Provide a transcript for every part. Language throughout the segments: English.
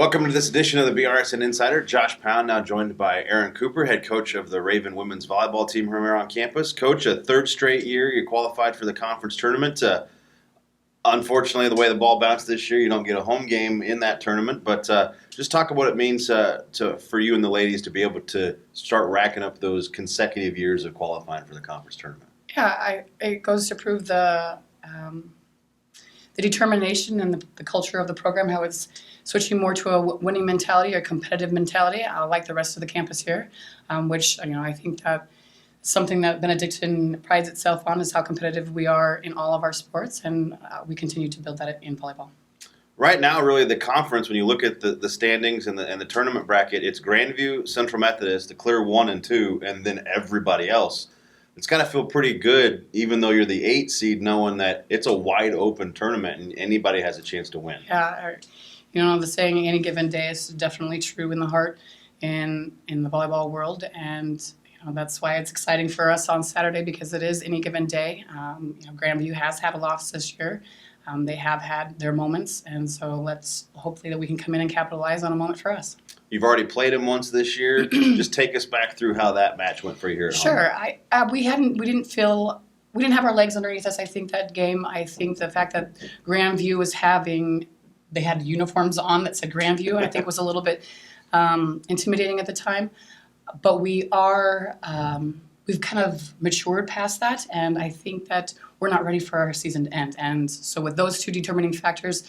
Welcome to this edition of the BRSN Insider. Josh Pound now joined by Erin Cooper, head coach of the Raven women's volleyball team here on campus. Coach, a third straight year you qualified for the conference tournament. Unfortunately, the way the ball bounced this year, you don't get a home game in that tournament. But just talk about what it means for you and the ladies to be able to start racking up those consecutive years of qualifying for the conference tournament. Yeah, it goes to prove the determination and the culture of the program, how it's switching more to a winning mentality, a competitive mentality, like the rest of the campus here, which I think that something that Benedictine prides itself on is how competitive we are in all of our sports, and we continue to build that in volleyball. Right now, really, the conference, when you look at the standings and the tournament bracket, it's Grandview, Central Methodist, the clear 1 and 2, and then everybody else. It's got to feel pretty good, even though you're the 8 seed, knowing that it's a wide open tournament and anybody has a chance to win. Yeah, the saying "any given day" is definitely true in the heart in the volleyball world, and that's why it's exciting for us on Saturday, because it is any given day. Grandview has had a loss this year. They have had their moments, and so let's hopefully that we can come in and capitalize on a moment for us. You've already played him once this year. Just take us back through how that match went for you here at home. Sure. We didn't have our legs underneath us. I think that game. I think the fact that Grandview was they had uniforms on that said Grandview, I think was a little bit intimidating at the time. But we've kind of matured past that, and I think that we're not ready for our season to end. And so with those two determining factors,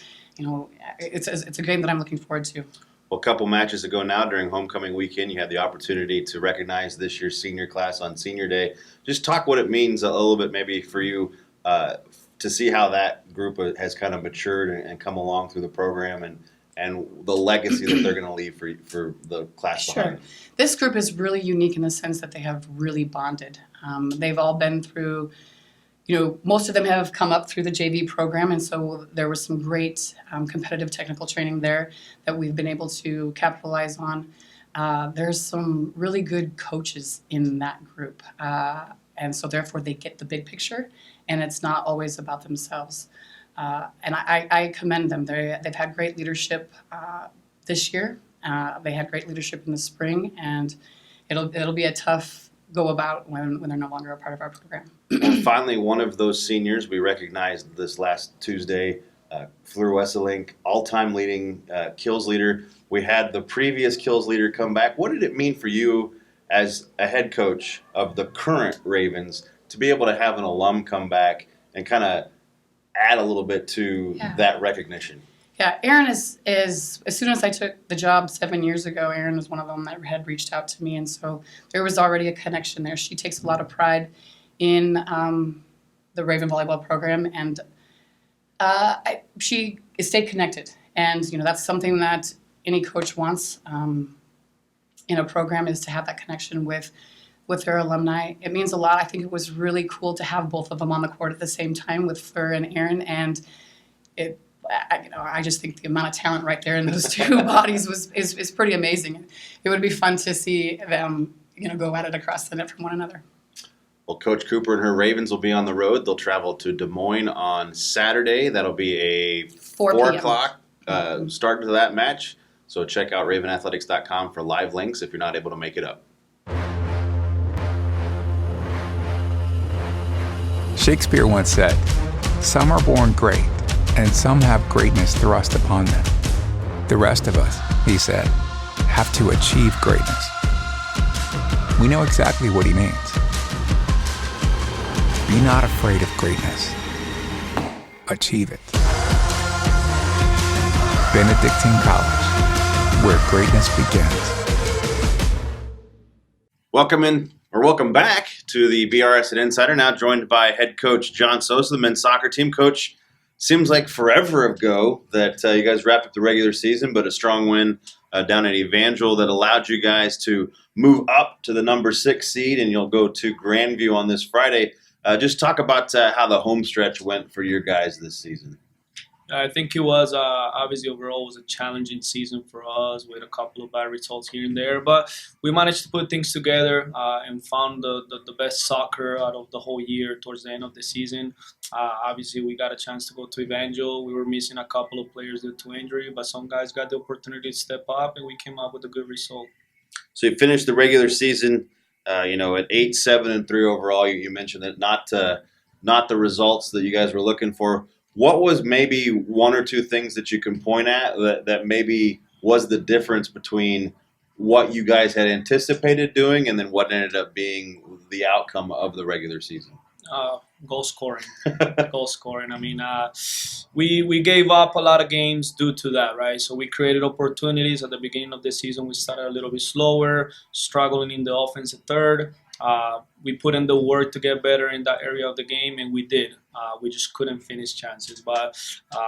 it's a game that I'm looking forward to. Well, a couple matches ago now during homecoming weekend, you had the opportunity to recognize this year's senior class on Senior Day. Just talk what it means a little bit maybe for you to see how that group has kind of matured and come along through the program and the legacy that they're going to leave for the class behind. Sure. This group is really unique in the sense that they have really bonded. They've all been through, most of them have come up through the JV program, and so there was some great competitive technical training there that we've been able to capitalize on. There's some really good coaches in that group, and so therefore they get the big picture, and it's not always about themselves. And I commend them. They've had great leadership this year. They had great leadership in the spring, and it'll be a tough go about when they're no longer a part of our program. Well, finally, one of those seniors we recognized this last Tuesday, Fleur Wesselink, all-time leading kills leader. We had the previous kills leader come back. What did it mean for you as a head coach of the current Ravens to be able to have an alum come back and kind of add a little bit to that recognition? Yeah, Erin is as soon as I took the job 7 years ago, Erin was one of them that had reached out to me, and so there was already a connection there. She takes a lot of pride in the Raven volleyball program, and she stayed connected, and that's something that any coach wants in a program, is to have that connection with their alumni. It means a lot. I think it was really cool to have both of them on the court at the same time with Fleur and Erin, and I just think the amount of talent right there in those two bodies is pretty amazing. It would be fun to see them go at it across the net from one another. Well, Coach Cooper and her Ravens will be on the road. They'll travel to Des Moines on Saturday. That'll be a 4 o'clock start to that match. So check out ravenathletics.com for live links if you're not able to make it up. Shakespeare once said, "Some are born great, and some have greatness thrust upon them. The rest of us," he said, "have to achieve greatness." We know exactly what he means. Be not afraid of greatness. Achieve it. Benedictine College, where greatness begins. Welcome back to the BRSN Insider, now joined by head coach John Sosa, the men's soccer team. Coach, seems like forever ago that you guys wrapped up the regular season, but a strong win down at Evangel that allowed you guys to move up to the number 6 seed, and you'll go to Grandview on this Friday. Just talk about how the home stretch went for your guys this season. I think it was obviously overall was a challenging season for us with a couple of bad results here and there, but we managed to put things together and found the best soccer out of the whole year towards the end of the season. Obviously, we got a chance to go to Evangel. We were missing a couple of players due to injury, but some guys got the opportunity to step up, and we came up with a good result. So you finished the regular season, at 8-7-3 overall. You mentioned that not the results that you guys were looking for. What was maybe one or two things that you can point at that maybe was the difference between what you guys had anticipated doing and then what ended up being the outcome of the regular season? Goal scoring. Goal scoring. I mean, we gave up a lot of games due to that, right? So we created opportunities at the beginning of the season. We started a little bit slower, struggling in the offensive third. We put in the work to get better in that area of the game, and we did. We just couldn't finish chances. But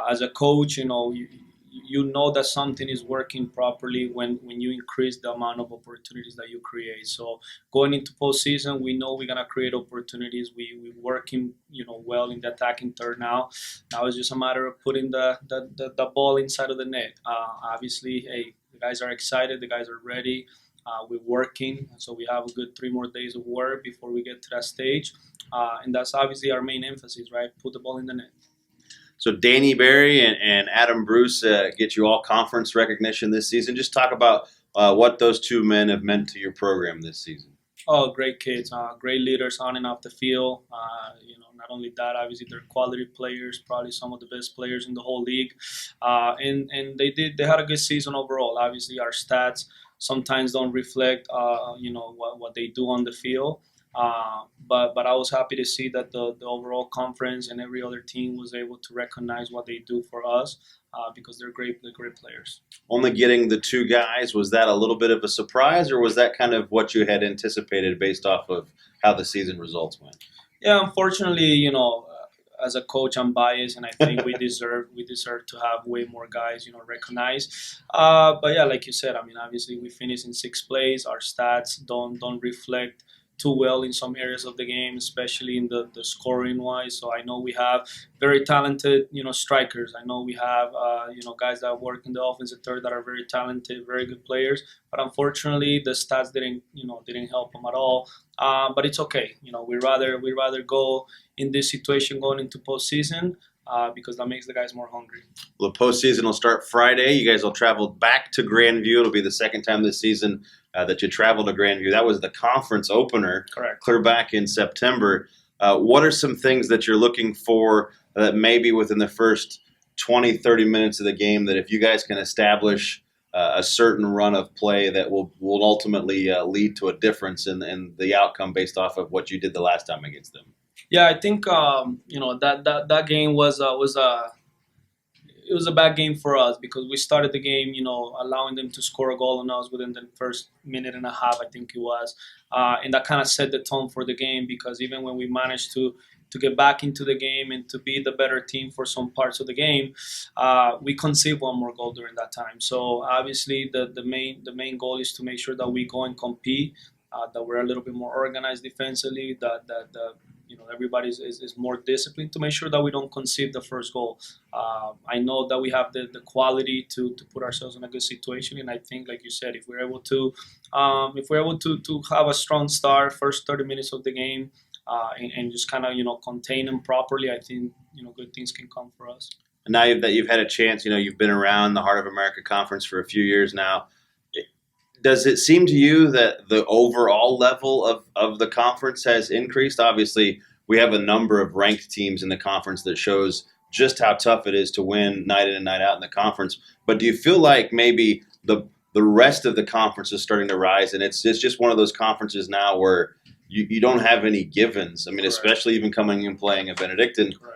as a coach, you know that something is working properly when you increase the amount of opportunities that you create. So going into postseason, we know we're gonna create opportunities. We're working, well in the attacking third now. Now it's just a matter of putting the ball inside of the net. Obviously, hey, the guys are excited. The guys are ready. We're working, so we have a good 3 more days of work before we get to that stage. And that's obviously our main emphasis, right? Put the ball in the net. So Danny Berry and Adam Bruce get you all conference recognition this season. Just talk about what those two men have meant to your program this season. Oh, great kids, great leaders on and off the field. Not only that, obviously they're quality players, probably some of the best players in the whole league. And they had a good season overall. Obviously, our stats sometimes don't reflect, what they do on the field. But I was happy to see that the overall conference and every other team was able to recognize what they do for us because they're great players. Only getting the 2 guys, was that a little bit of a surprise, or was that kind of what you had anticipated based off of how the season results went? Yeah, unfortunately, as a coach, I'm biased, and I think we deserve to have way more guys, recognized. But yeah, like you said, I mean, obviously we finished in 6th place. Our stats don't reflect too well in some areas of the game, especially in the scoring wise. So I know we have very talented, strikers. I know we have, guys that work in the offensive third that are very talented, very good players. But unfortunately, the stats didn't help them at all. But it's okay. We rather go in this situation going into postseason because that makes the guys more hungry. Well, the postseason will start Friday. You guys will travel back to Grandview. It'll be the second time this season that you travel to Grandview. That was the conference opener. Correct. Clear back in September. What are some things that you're looking for that maybe within the first 20, 30 minutes of the game that if you guys can establish a certain run of play that will ultimately lead to a difference in the outcome based off of what you did the last time against them? Yeah, I think that game was it was a bad game for us because we started the game, allowing them to score a goal on us within the first minute and a half, I think it was, and that kind of set the tone for the game because even when we managed to get back into the game and to be the better team for some parts of the game, we conceded 1 more goal during that time. So obviously the main goal is to make sure that we go and compete, that we're a little bit more organized defensively, that everybody is more disciplined to make sure that we don't concede the first goal. I know that we have the quality to put ourselves in a good situation, and I think, like you said, if we're able to have a strong start, first 30 minutes of the game, and just kind of contain them properly, I think good things can come for us. And now that you've had a chance, you've been around the Heart of America Conference for a few years now. Does it seem to you that the overall level of the conference has increased? Obviously, we have a number of ranked teams in the conference that shows just how tough it is to win night in and night out in the conference. But do you feel like maybe the rest of the conference is starting to rise, and it's just one of those conferences now where you don't have any givens? I mean, Correct. Especially even coming and playing a Benedictine. Correct.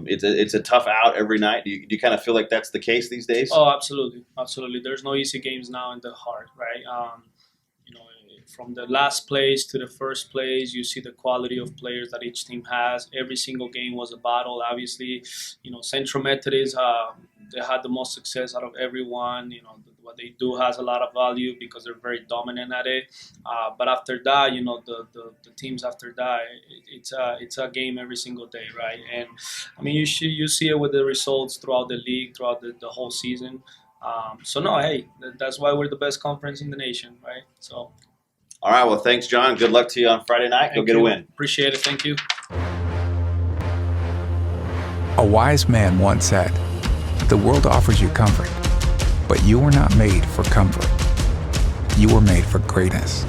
It's a tough out every night. Do you kind of feel like that's the case these days? Oh, absolutely. There's no easy games now in the Heart, right? from the last place to the first place. You see the quality of players that each team has. Every single game was a battle. Obviously, Central Methodist, they had the most success out of everyone. What they do has a lot of value because they're very dominant at it. But after that, the teams after that, it's a game every single day, right? And I mean, you see it with the results throughout the league, throughout the whole season. So no, hey, that's why we're the best conference in the nation, right? So. All right, well, thanks, John. Good luck to you on Friday night. Go get a win. Appreciate it. Thank you. A wise man once said, "The world offers you comfort, but you were not made for comfort. You were made for greatness."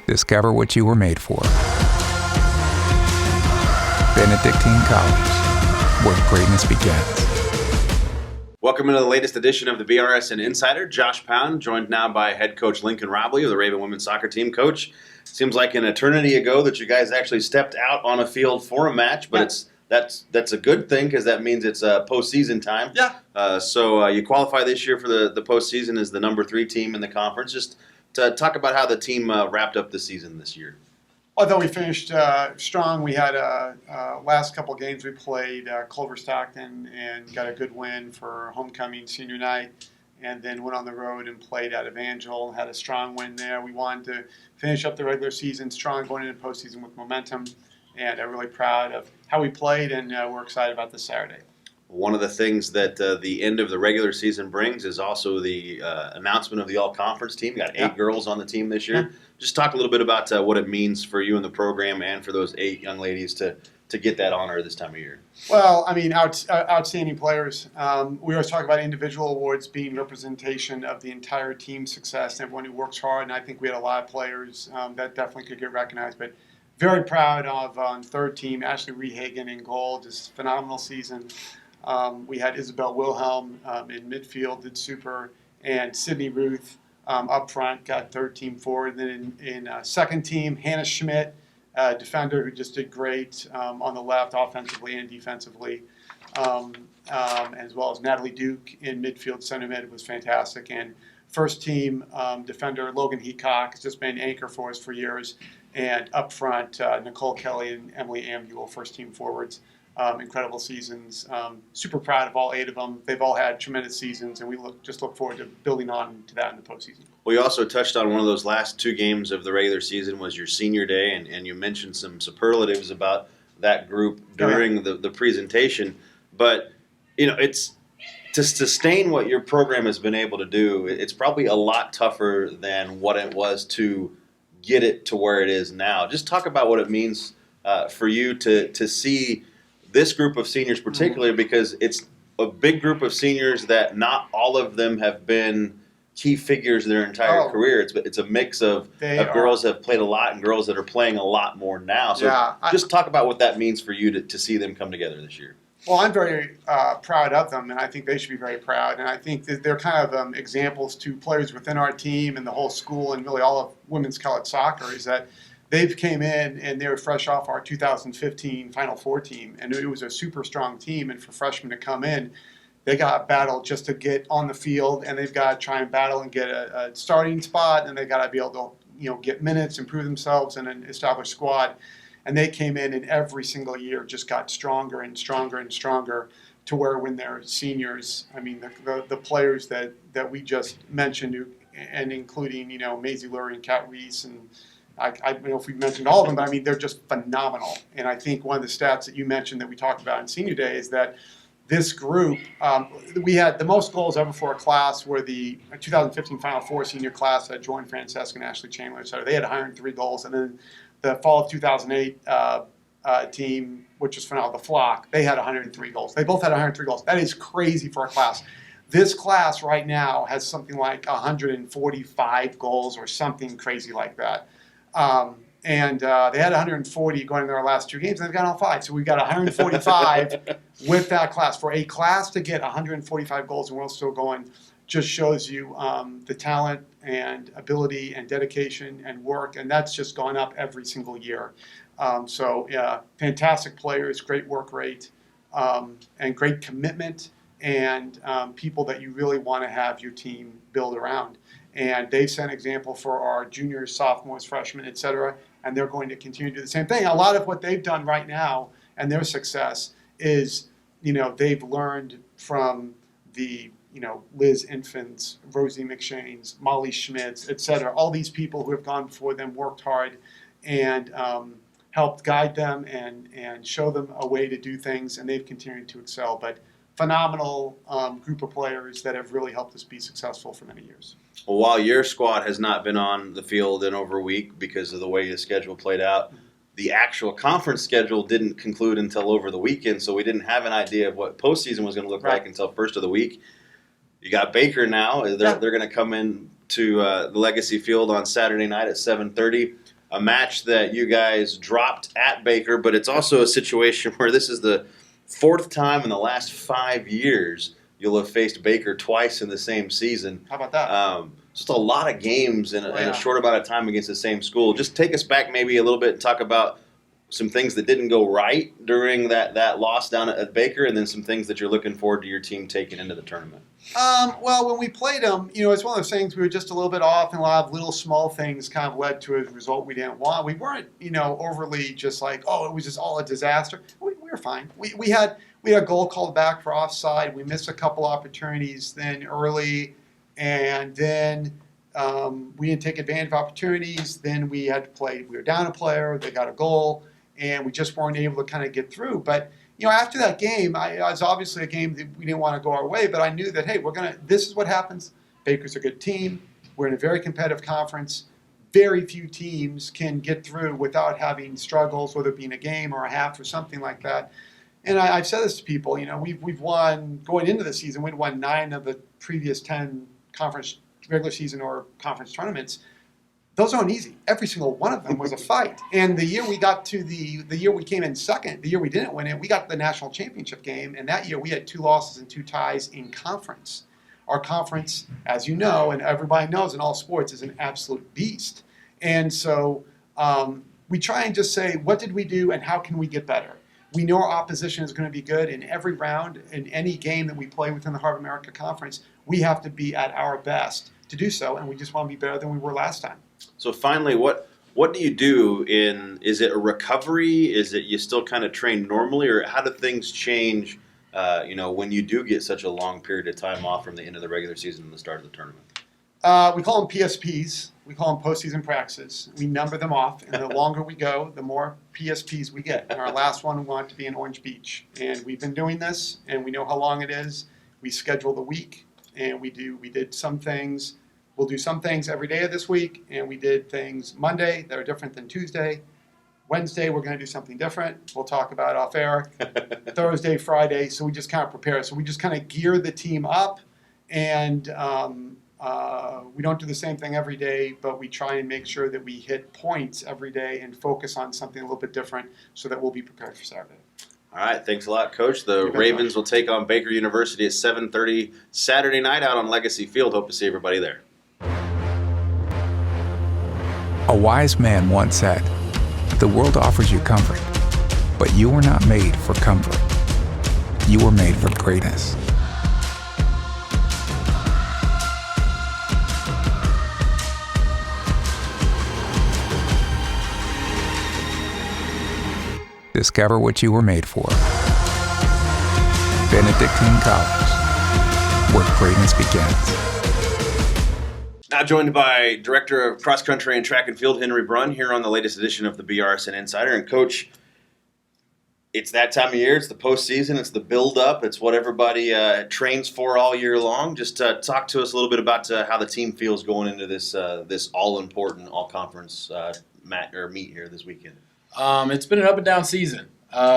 Discover what you were made for. Benedictine College, where greatness begins. Welcome into the latest edition of the BRSN Insider. Josh Pound, joined now by head coach Lincoln Roblee of the Raven women's soccer team. Coach, seems like an eternity ago that you guys actually stepped out on a field for a match, but that's a good thing because that means it's postseason time. Yeah. So you qualify this year for the postseason as the number 3 team in the conference. Just to talk about how the team wrapped up the season this year. Although we finished strong, we had last couple of games we played Clover Stockton and got a good win for homecoming senior night, and then went on the road and played at Evangel, had a strong win there. We wanted to finish up the regular season strong, going into postseason with momentum, and I'm really proud of how we played, and we're excited about this Saturday. One of the things that the end of the regular season brings is also the announcement of the all-conference team. You got 8 girls on the team this year. Yeah. Just talk a little bit about what it means for you and the program and for those 8 young ladies to get that honor this time of year. Well, I mean, outstanding players. We always talk about individual awards being representation of the entire team's success and everyone who works hard, and I think we had a lot of players that definitely could get recognized. But very proud of on third team, Ashley Rehagen in goal, just phenomenal season. We had Isabel Wilhelm in midfield, did super, and Sydney Ruth up front, got third team forward. Then in second team, Hannah Schmidt, defender who just did great on the left, offensively and defensively, as well as Natalie Duke in midfield, center mid was fantastic. And first team defender Logan Heacock has just been an anchor for us for years. And up front, Nicole Kelly and Emily Ambuel, first team forwards. Incredible seasons. Super proud of all 8 of them. They've all had tremendous seasons, and we look forward to building on to that in the postseason. Well, you also touched on one of those last 2 games of the regular season was your senior day, and you mentioned some superlatives about that group during the presentation. But, it's to sustain what your program has been able to do, it's probably a lot tougher than what it was to get it to where it is now. Just talk about what it means for you to see this group of seniors particularly, because it's a big group of seniors that not all of them have been key figures their entire career. It's a mix of girls that have played a lot and girls that are playing a lot more now. So just talk about what that means for you to see them come together this year. Well, I'm very proud of them, and I think they should be very proud. And I think that they're kind of examples to players within our team and the whole school and really all of women's college soccer is that they've came in and they were fresh off our 2015 Final Four team, and it was a super strong team. And for freshmen to come in, they got to battle just to get on the field, and they've got to try and battle and get a starting spot, and they got to be able to get minutes, improve themselves, and an established squad. And they came in, and every single year just got stronger and stronger and stronger to where when they're seniors, I mean the players that we just mentioned, and including Maisie Lurie and Kat Reese and. I don't know if we mentioned all of them, but I mean, they're just phenomenal. And I think one of the stats that you mentioned that we talked about in senior day is that this group, we had the most goals ever for a class were the 2015 Final Four senior class that joined Francesca and Ashley Chandler. So they had 103 goals. And then the fall of 2008 team, which was phenomenal, the Flock, they had 103 goals. They both had 103 goals. That is crazy for a class. This class right now has something like 145 goals or something crazy like that. And they had 140 going into their last 2 games, and they've got all 5. So we've got 145 with that class. For a class to get 145 goals, and we're still going just shows you the talent and ability and dedication and work, and that's just gone up every single year. So yeah, fantastic players, great work rate, and great commitment, and people that you really want to have your team build around. And they've set an example for our juniors, sophomores, freshmen, et cetera, and they're going to continue to do the same thing. A lot of what they've done right now and their success is, they've learned from the, Liz Infants, Rosie McShane's, Molly Schmitz, et cetera, all these people who have gone before them, worked hard, and helped guide them and show them a way to do things, and they've continued to excel. But phenomenal group of players that have really helped us be successful for many years. Well, while your squad has not been on the field in over a week because of the way the schedule played out, the actual conference schedule didn't conclude until over the weekend, so we didn't have an idea of what postseason was going to look like until first of the week. You got Baker now. They're going to come in to the Legacy Field on Saturday night at 7:30. A match that you guys dropped at Baker, but it's also a situation where this is the fourth time in the last 5 years you'll have faced Baker twice in the same season. How about that? Just a lot of games in a short amount of time against the same school. Just take us back maybe a little bit and talk about some things that didn't go right during that loss down at Baker, and then some things that you're looking forward to your team taking into the tournament. Well, when we played them, it's one of those things we were just a little bit off, and a lot of little small things kind of led to a result we didn't want. We weren't, overly just like, it was just all a disaster. We were fine. We had a goal called back for offside. We missed a couple opportunities then early, and then we didn't take advantage of opportunities. Then we had to play. We were down a player. They got a goal, and we just weren't able to kind of get through. But after that game, it was obviously a game that we didn't want to go our way. But I knew that, hey, this is what happens. Baker's a good team. We're in a very competitive conference. Very few teams can get through without having struggles, whether it be in a game or a half or something like that. And I've said this to people. We've won, going into the season, we'd won 9 of the previous 10 conference regular season or conference tournaments. Those aren't easy. Every single one of them was a fight. And the year we got to the year we came in second, the year we didn't win it, we got the national championship game. And that year we had 2 losses and 2 ties in conference. Our conference, as you know, and everybody knows in all sports, is an absolute beast. And so we try and just say, what did we do and how can we get better? We know our opposition is going to be good in every round, in any game that we play within the Heart of America Conference. We have to be at our best to do so, and we just want to be better than we were last time. So finally, what do you do is it a recovery? Is it you still kind of train normally, or how do things change, when you do get such a long period of time off from the end of the regular season and the start of the tournament? We call them PSPs. We call them postseason practices. We number them off, and the longer we go, the more PSPs we get. And our last one, we want it to be in Orange Beach. And we've been doing this, and we know how long it is. We schedule the week, and we did some things. We'll do some things every day of this week, and we did things Monday that are different than Tuesday. Wednesday, we're going to do something different. We'll talk about off air. Thursday, Friday. So we just kind of prepare. So we just kind of gear the team up, and we don't do the same thing every day, but we try and make sure that we hit points every day and focus on something a little bit different so that we'll be prepared for Saturday. All right, thanks a lot, Coach. The Ravens will take on Baker University at 7:30 Saturday night out on Legacy Field. Hope to see everybody there. A wise man once said, "The world offers you comfort, but you were not made for comfort. You were made for greatness." Discover what you were made for. Benedictine College, where greatness begins. Now joined by Director of Cross Country and Track and Field, Henry Brunn, here on the latest edition of the BRSN Insider. And Coach, it's that time of year. It's the postseason. It's the build-up. It's what everybody trains for all year long. Just talk to us a little bit about how the team feels going into this all-important, all-conference meet here this weekend. It's been an up and down season.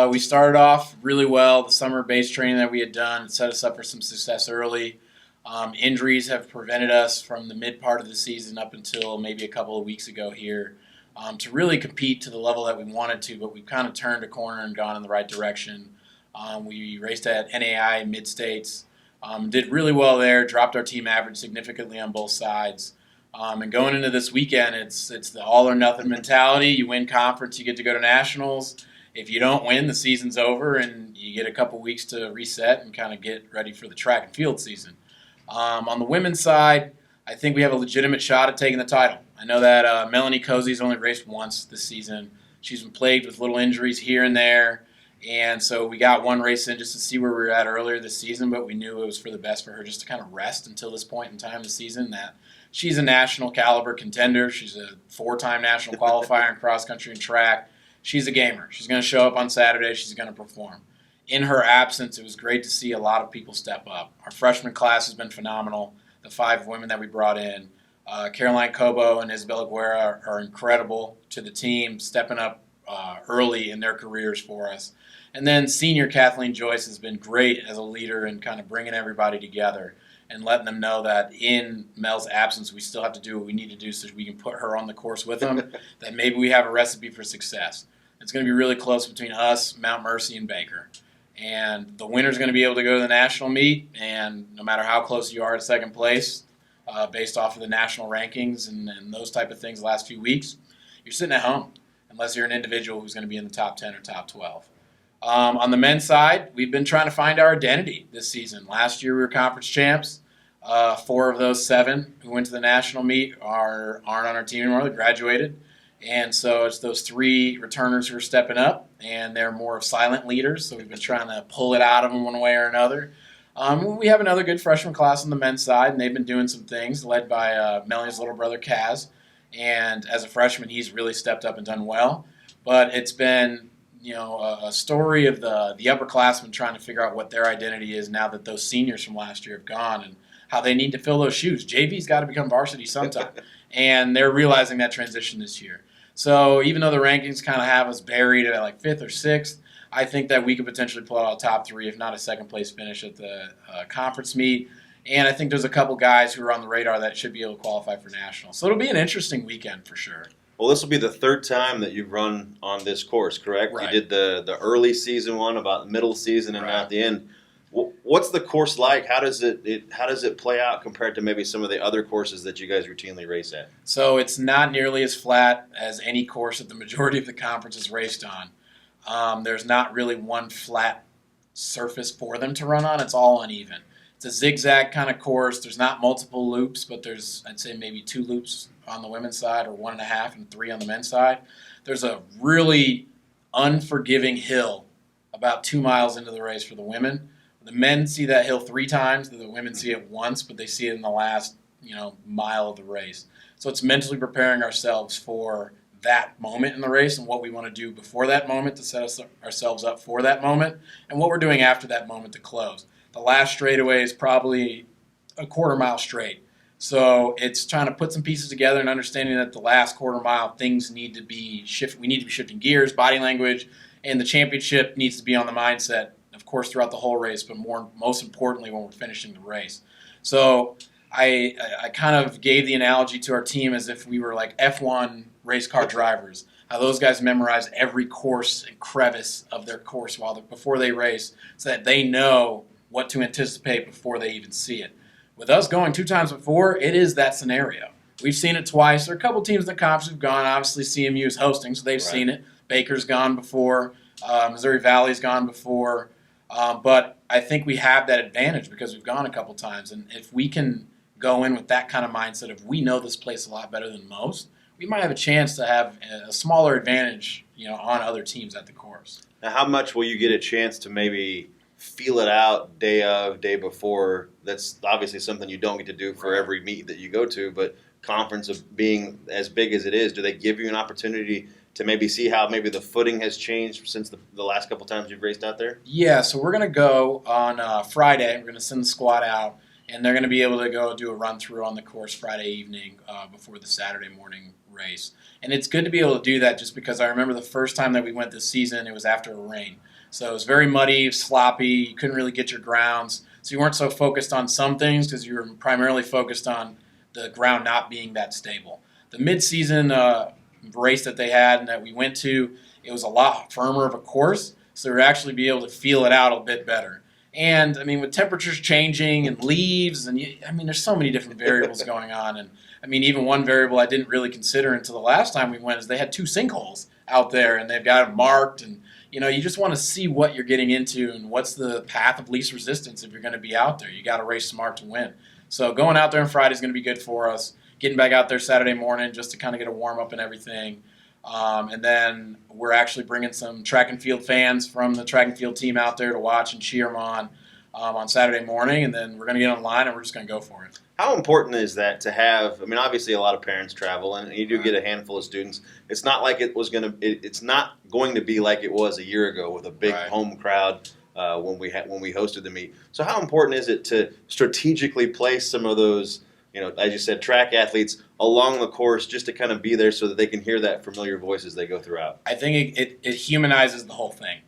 We started off really well. The summer base training that we had done set us up for some success early. Injuries have prevented us from the mid part of the season up until maybe a couple of weeks ago here to really compete to the level that we wanted to, but we've kind of turned a corner and gone in the right direction. We raced at NAI mid-states. Did really well there, dropped our team average significantly on both sides. And going into this weekend, it's the all or nothing mentality. You win conference, you get to go to nationals. If you don't win, the season's over, and you get a couple weeks to reset and kind of get ready for the track and field season. On the women's side, I think we have a legitimate shot at taking the title. I know that Melanie Cozy's only raced once this season. She's been plagued with little injuries here and there, and so we got one race in just to see where we were at earlier this season, but we knew it was for the best for her just to kind of rest until this point in time this season. That she's a national caliber contender. She's a 4-time national qualifier in cross country and track. She's a gamer. She's going to show up on Saturday. She's going to perform. In her absence, it was great to see a lot of people step up. Our freshman class has been phenomenal. The 5 women that we brought in, Caroline Cobo and Isabella Guerra are incredible to the team, stepping up early in their careers for us. And then senior Kathleen Joyce has been great as a leader and kind of bringing everybody together and letting them know that in Mel's absence, we still have to do what we need to do so we can put her on the course with them, that maybe we have a recipe for success. It's going to be really close between us, Mount Mercy, and Baker. And the winner's going to be able to go to the national meet, and no matter how close you are to second place, based off of the national rankings and those type of things the last few weeks, you're sitting at home, unless you're an individual who's going to be in the top 10 or top 12. On the men's side, we've been trying to find our identity this season. Last year we were conference champs. 4 of those 7 who went to the national meet aren't on our team anymore. They graduated. And so it's those 3 returners who are stepping up, and they're more of silent leaders, so we've been trying to pull it out of them one way or another. We have another good freshman class on the men's side, and they've been doing some things, led by Melanie's little brother, Kaz. And as a freshman, he's really stepped up and done well. But it's been, a story of the upperclassmen trying to figure out what their identity is now that those seniors from last year have gone and how they need to fill those shoes. JV's got to become varsity sometime, and they're realizing that transition this year. So even though the rankings kind of have us buried at like 5th or 6th, I think that we could potentially pull out a top 3, if not a second-place finish at the conference meet. And I think there's a couple guys who are on the radar that should be able to qualify for nationals. So it'll be an interesting weekend for sure. Well, this will be the 3rd time that you've run on this course, correct? Right. You did the early season one, about middle season, and Right. now at the end. What's the course like? How does it play out compared to maybe some of the other courses that you guys routinely race at? So it's not nearly as flat as any course that the majority of the conference is raced on. There's not really one flat surface for them to run on. It's all uneven. It's a zigzag kind of course. There's not multiple loops, but there's, I'd say, maybe 2 loops on the women's side, or 1.5 and 3 on the men's side. There's a really unforgiving hill about 2 miles into the race for the women. The men see that hill 3 times. The women see it once, but they see it in the last, mile of the race. So it's mentally preparing ourselves for that moment in the race and what we want to do before that moment to set ourselves up for that moment, and what we're doing after that moment to close. The last straightaway is probably a 1/4 mile straight. So it's trying to put some pieces together and understanding that the last 1/4 mile things need to be shifted. We need to be shifting gears, body language, and the championship needs to be on the mindset, of course, throughout the whole race, but most importantly when we're finishing the race. So I kind of gave the analogy to our team as if we were like F1 race car drivers. How those guys memorize every course and crevice of their course before they race, so that they know what to anticipate before they even see it. With us going 2 times before, it is that scenario. We've seen it twice. There are a couple teams in the conference who've gone. Obviously, CMU is hosting, so they've seen it. Baker's gone before. Missouri Valley's gone before. But I think we have that advantage because we've gone a couple times. And if we can go in with that kind of mindset of we know this place a lot better than most, we might have a chance to have a smaller advantage, on other teams at the course. Now, how much will you get a chance to maybe feel it out day before? That's obviously something you don't get to do for every meet that you go to, but conference of being as big as it is, do they give you an opportunity to maybe see how maybe the footing has changed since the last couple times you've raced out there? Yeah, so we're going to go on Friday. We're going to send the squad out, and they're going to be able to go do a run-through on the course Friday evening before the Saturday morning race. And it's good to be able to do that just because I remember the first time that we went this season, it was after a rain. So it was very muddy, sloppy, you couldn't really get your grounds. So you weren't so focused on some things because you were primarily focused on the ground not being that stable. The mid-season race that they had and that we went to, it was a lot firmer of a course, so we were actually be able to feel it out a bit better. And I mean, with temperatures changing and leaves, and there's so many different variables going on. And I mean, even one variable I didn't really consider until the last time we went is they had 2 sinkholes out there, and they've got them marked. And you just want to see what you're getting into and what's the path of least resistance if you're going to be out there. You got to race smart to win. So going out there on Friday is going to be good for us. Getting back out there Saturday morning just to kind of get a warm up and everything. And then we're actually bringing some track and field fans from the track and field team out there to watch and cheer them on Saturday morning. And then we're going to get online and we're just going to go for it. How important is that to have? I mean, obviously, a lot of parents travel, and you do get a handful of students. It's not like it's not going to be like it was a year ago with a big home crowd when we hosted the meet. So, how important is it to strategically place some of those, as you said, track athletes along the course just to kind of be there so that they can hear that familiar voice as they go throughout? I think it humanizes the whole thing.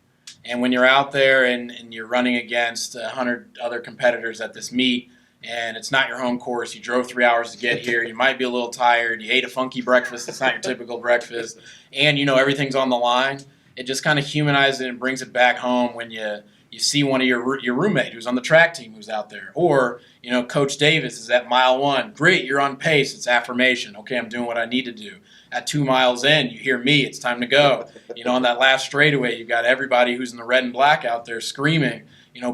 And when you're out there and you're running against 100 other competitors at this meet, and it's not your home course, you drove 3 hours to get here, you might be a little tired, you ate a funky breakfast, it's not your typical breakfast, and everything's on the line, it just kind of humanizes it and brings it back home when you see one of your roommate who's on the track team who's out there. Or, Coach Davis is at mile 1. Great, you're on pace. It's affirmation. Okay, I'm doing what I need to do. At 2 miles in, you hear me. It's time to go. On that last straightaway, you've got everybody who's in the red and black out there screaming.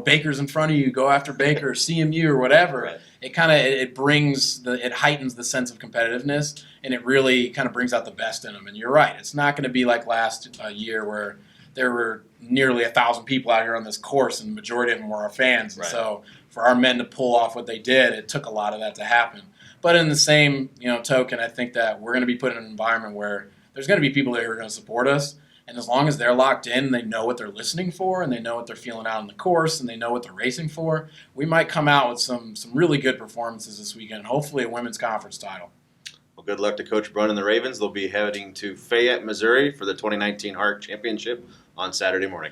Baker's in front of you. Go after Baker, CMU, or whatever. Right. It kind of it heightens the sense of competitiveness, and it really kind of brings out the best in them. And you're right. It's not going to be like last year where there were nearly 1,000 people out here on this course, and the majority of them were our fans. And so for our men to pull off what they did, it took a lot of that to happen. But in the same token, I think that we're going to be put in an environment where there's going to be people there who are going to support us. And as long as they're locked in, they know what they're listening for, and they know what they're feeling out on the course, and they know what they're racing for, we might come out with some really good performances this weekend, hopefully a women's conference title. Well, good luck to Coach Brunn and the Ravens. They'll be heading to Fayette, Missouri for the 2019 Heart Championship on Saturday morning.